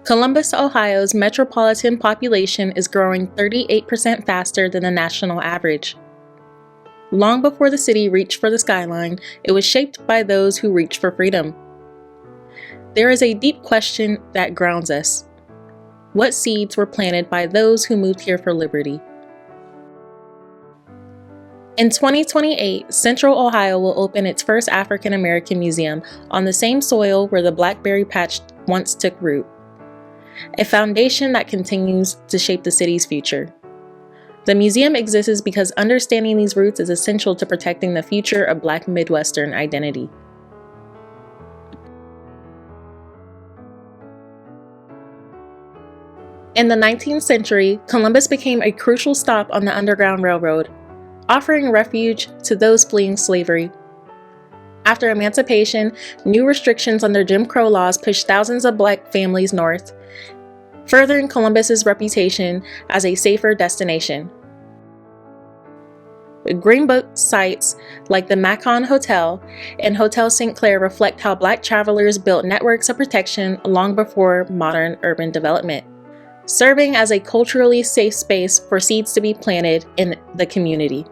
Columbus, Ohio's metropolitan population is growing 38% faster than the national average. Long before the city reached for the skyline, it was shaped by those who reached for freedom. There is a deep question that grounds us. What seeds were planted by those who moved here for liberty? In 2028, Central Ohio will open its first African American museum on the same soil where the blackberry patch once took root, a foundation that continues to shape the city's future. The museum exists because understanding these roots is essential to protecting the future of Black Midwestern identity. In the 19th century, Columbus became a crucial stop on the Underground Railroad, offering refuge to those fleeing slavery. After emancipation, new restrictions under Jim Crow laws pushed thousands of Black families north, furthering Columbus's reputation as a safer destination. Green Book sites like the Macon Hotel and Hotel St. Clair reflect how Black travelers built networks of protection long before modern urban development, serving as a culturally safe space for seeds to be planted in the community.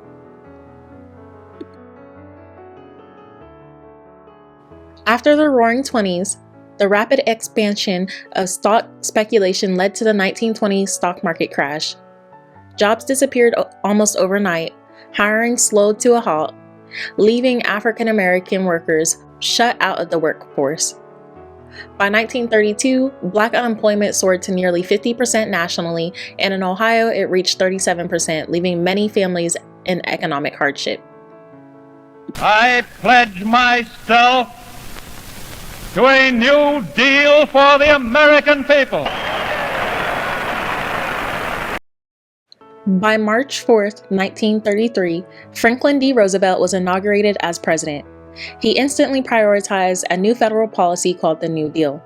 After the Roaring '20s, the rapid expansion of stock speculation led to the 1920s stock market crash. Jobs disappeared almost overnight, hiring slowed to a halt, leaving African American workers shut out of the workforce. By 1932, Black unemployment soared to nearly 50% nationally, and in Ohio it reached 37%, leaving many families in economic hardship. I pledge myself to a new deal for the American people. By March 4, 1933, Franklin D. Roosevelt was inaugurated as president. He instantly prioritized a new federal policy called the New Deal.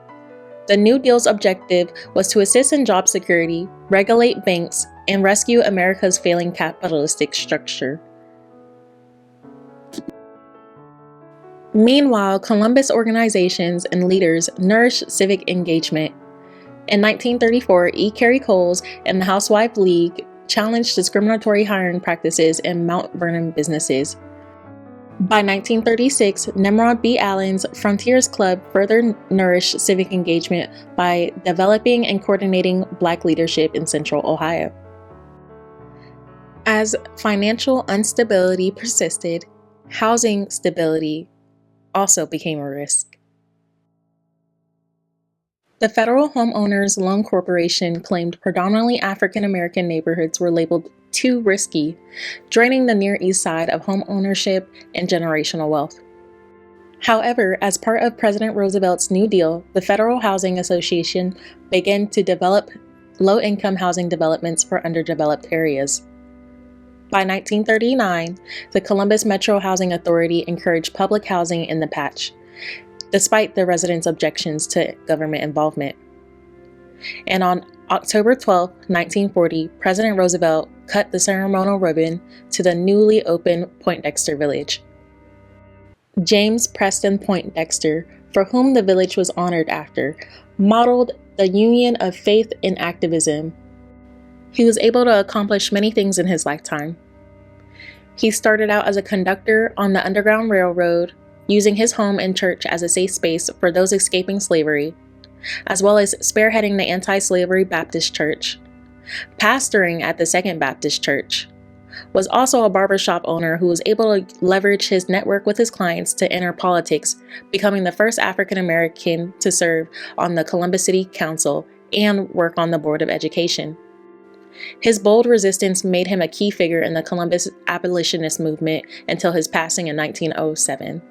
The New Deal's objective was to assist in job security, regulate banks, and rescue America's failing capitalistic structure. Meanwhile, Columbus organizations and leaders nourished civic engagement. In 1934, E. Carey Coles and the Housewife League challenged discriminatory hiring practices in Mount Vernon businesses. By 1936, Nimrod B. Allen's Frontiers Club further nourished civic engagement by developing and coordinating Black leadership in Central Ohio. As financial instability persisted, housing stability also became a risk. The Federal Homeowners Loan Corporation claimed predominantly African American neighborhoods were labeled too risky, draining the Near East Side of home ownership and generational wealth. However, as part of President Roosevelt's New Deal, the Federal Housing Association began to develop low-income housing developments for underdeveloped areas. By 1939, the Columbus Metro Housing Authority encouraged public housing in the patch, despite the residents' objections to government involvement. And on October 12, 1940, President Roosevelt cut the ceremonial ribbon to the newly opened Poindexter Village. James Preston Poindexter, for whom the village was honored after, modeled the union of faith and activism. He was able to accomplish many things in his lifetime. He started out as a conductor on the Underground Railroad, using his home and church as a safe space for those escaping slavery, as well as spearheading the anti-slavery Baptist Church, pastoring at the Second Baptist Church, was also a barbershop owner who was able to leverage his network with his clients to enter politics, becoming the first African American to serve on the Columbus City Council and work on the Board of Education. His bold resistance made him a key figure in the Columbus abolitionist movement until his passing in 1907.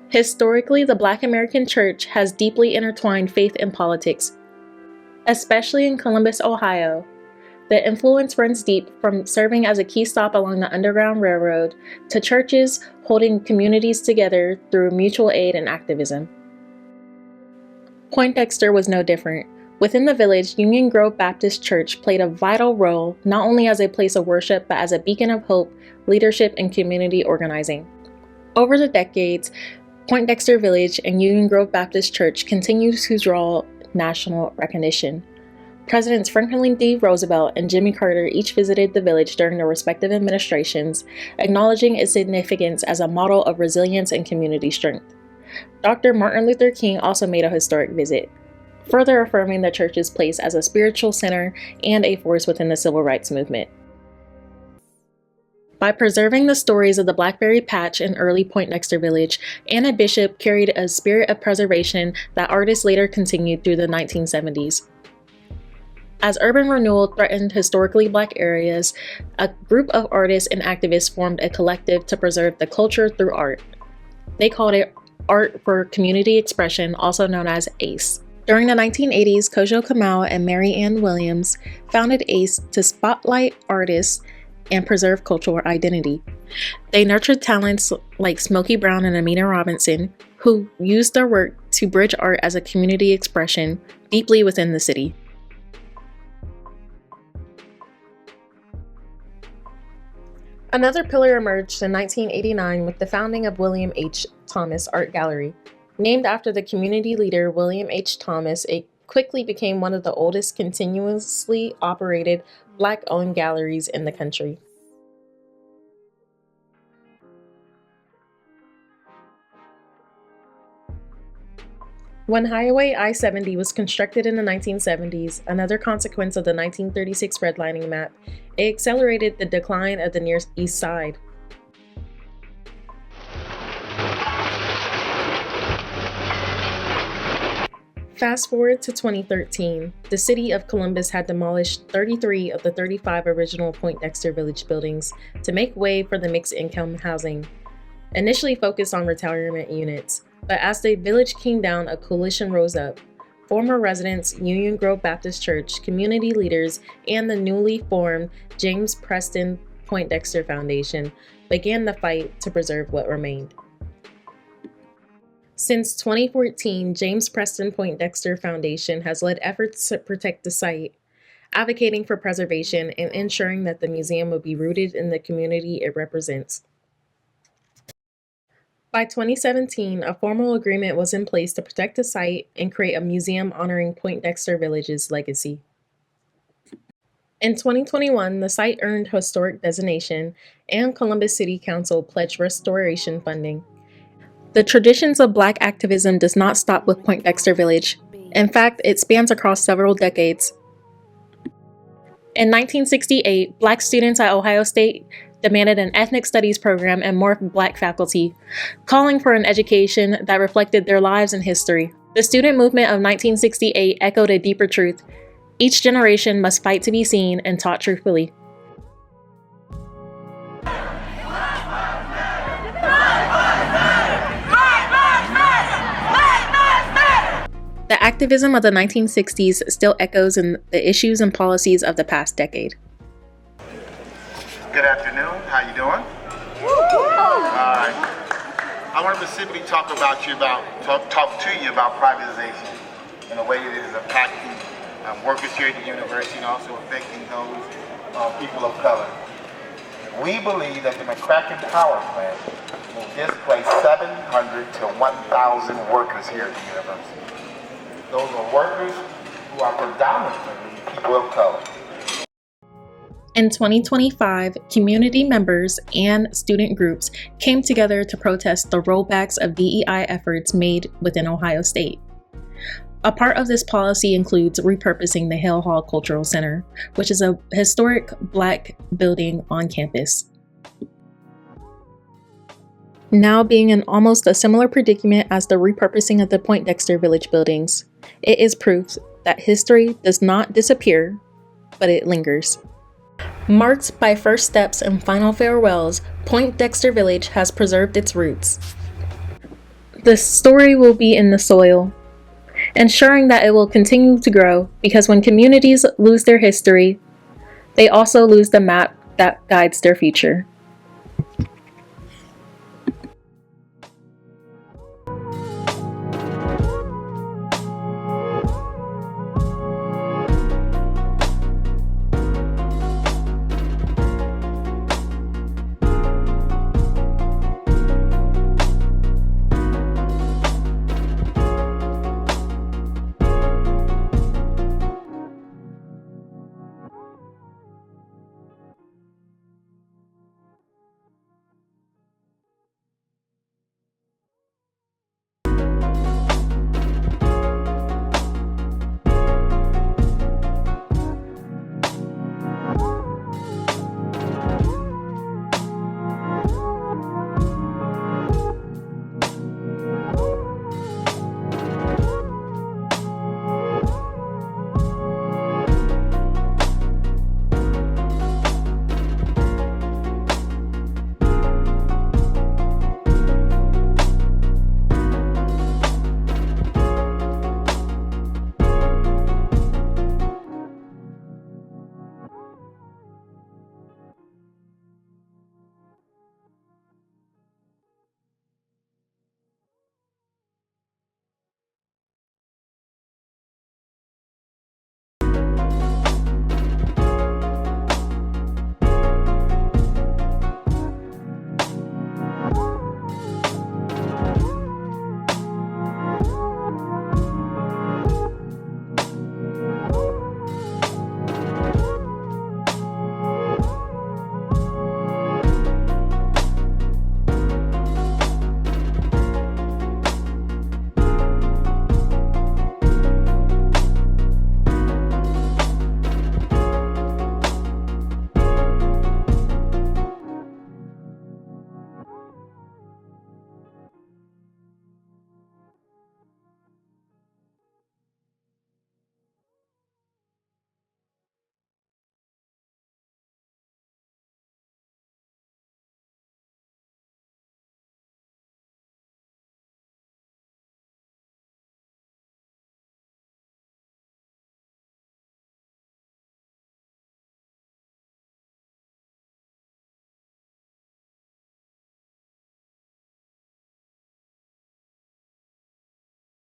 Historically, the Black American Church has deeply intertwined faith and politics, especially in Columbus, Ohio. The influence runs deep, from serving as a key stop along the Underground Railroad to churches holding communities together through mutual aid and activism. Poindexter was no different. Within the village, Union Grove Baptist Church played a vital role not only as a place of worship, but as a beacon of hope, leadership, and community organizing. Over the decades, Poindexter Village and Union Grove Baptist Church continue to draw national recognition. Presidents Franklin D. Roosevelt and Jimmy Carter each visited the village during their respective administrations, acknowledging its significance as a model of resilience and community strength. Dr. Martin Luther King also made a historic visit, further affirming the church's place as a spiritual center and a force within the civil rights movement. By preserving the stories of the Blackberry Patch and early Poindexter Village, Anna Bishop carried a spirit of preservation that artists later continued through the 1970s. As urban renewal threatened historically Black areas, a group of artists and activists formed a collective to preserve the culture through art. They called it Art for Community Expression, also known as ACE. During the 1980s, Kojo Kamau and Mary Ann Williams founded ACE to spotlight artists and preserve cultural identity. They nurtured talents like Smokey Brown and Amina Robinson, who used their work to bridge art as a community expression deeply within the city. Another pillar emerged in 1989 with the founding of William H. Thomas Art Gallery. Named after the community leader William H. Thomas, it quickly became one of the oldest continuously operated Black-owned galleries in the country. When Highway I-70 was constructed in the 1970s, another consequence of the 1936 redlining map, it accelerated the decline of the Near East Side. Fast forward to 2013, the city of Columbus had demolished 33 of the 35 original Poindexter Village buildings to make way for the mixed-income housing, initially focused on retirement units. But as the village came down, a coalition rose up. Former residents, Union Grove Baptist Church, community leaders, and the newly formed James Preston Poindexter Foundation began the fight to preserve what remained. Since 2014, James Preston Poindexter Foundation has led efforts to protect the site, advocating for preservation and ensuring that the museum will be rooted in the community it represents. By 2017, a formal agreement was in place to protect the site and create a museum honoring Poindexter Village's legacy. In 2021, the site earned historic designation, and Columbus City Council pledged restoration funding. The traditions of Black activism does not stop with Poindexter Village. In fact, it spans across several decades. In 1968, Black students at Ohio State demanded an ethnic studies program and more Black faculty, calling for an education that reflected their lives and history. The student movement of 1968 echoed a deeper truth. Each generation must fight to be seen and taught truthfully. The activism of the 1960s still echoes in the issues and policies of the past decade. Good afternoon. How you doing? Alright. I want to specifically talk to you about privatization and the way it is impacting workers here at the university and also affecting those people of color. We believe that the McCracken Power Plant will displace 700 to 1,000 workers here at the university. Those are workers who are predominantly people of color. In 2025, community members and student groups came together to protest the rollbacks of DEI efforts made within Ohio State. A part of this policy includes repurposing the Hale Hall Cultural Center, which is a historic Black building on campus. Now being in almost a similar predicament as the repurposing of the Poindexter Village buildings, it is proof that history does not disappear, but it lingers. Marked by first steps and final farewells, Poindexter Village has preserved its roots. The story will be in the soil, ensuring that it will continue to grow, because when communities lose their history, they also lose the map that guides their future.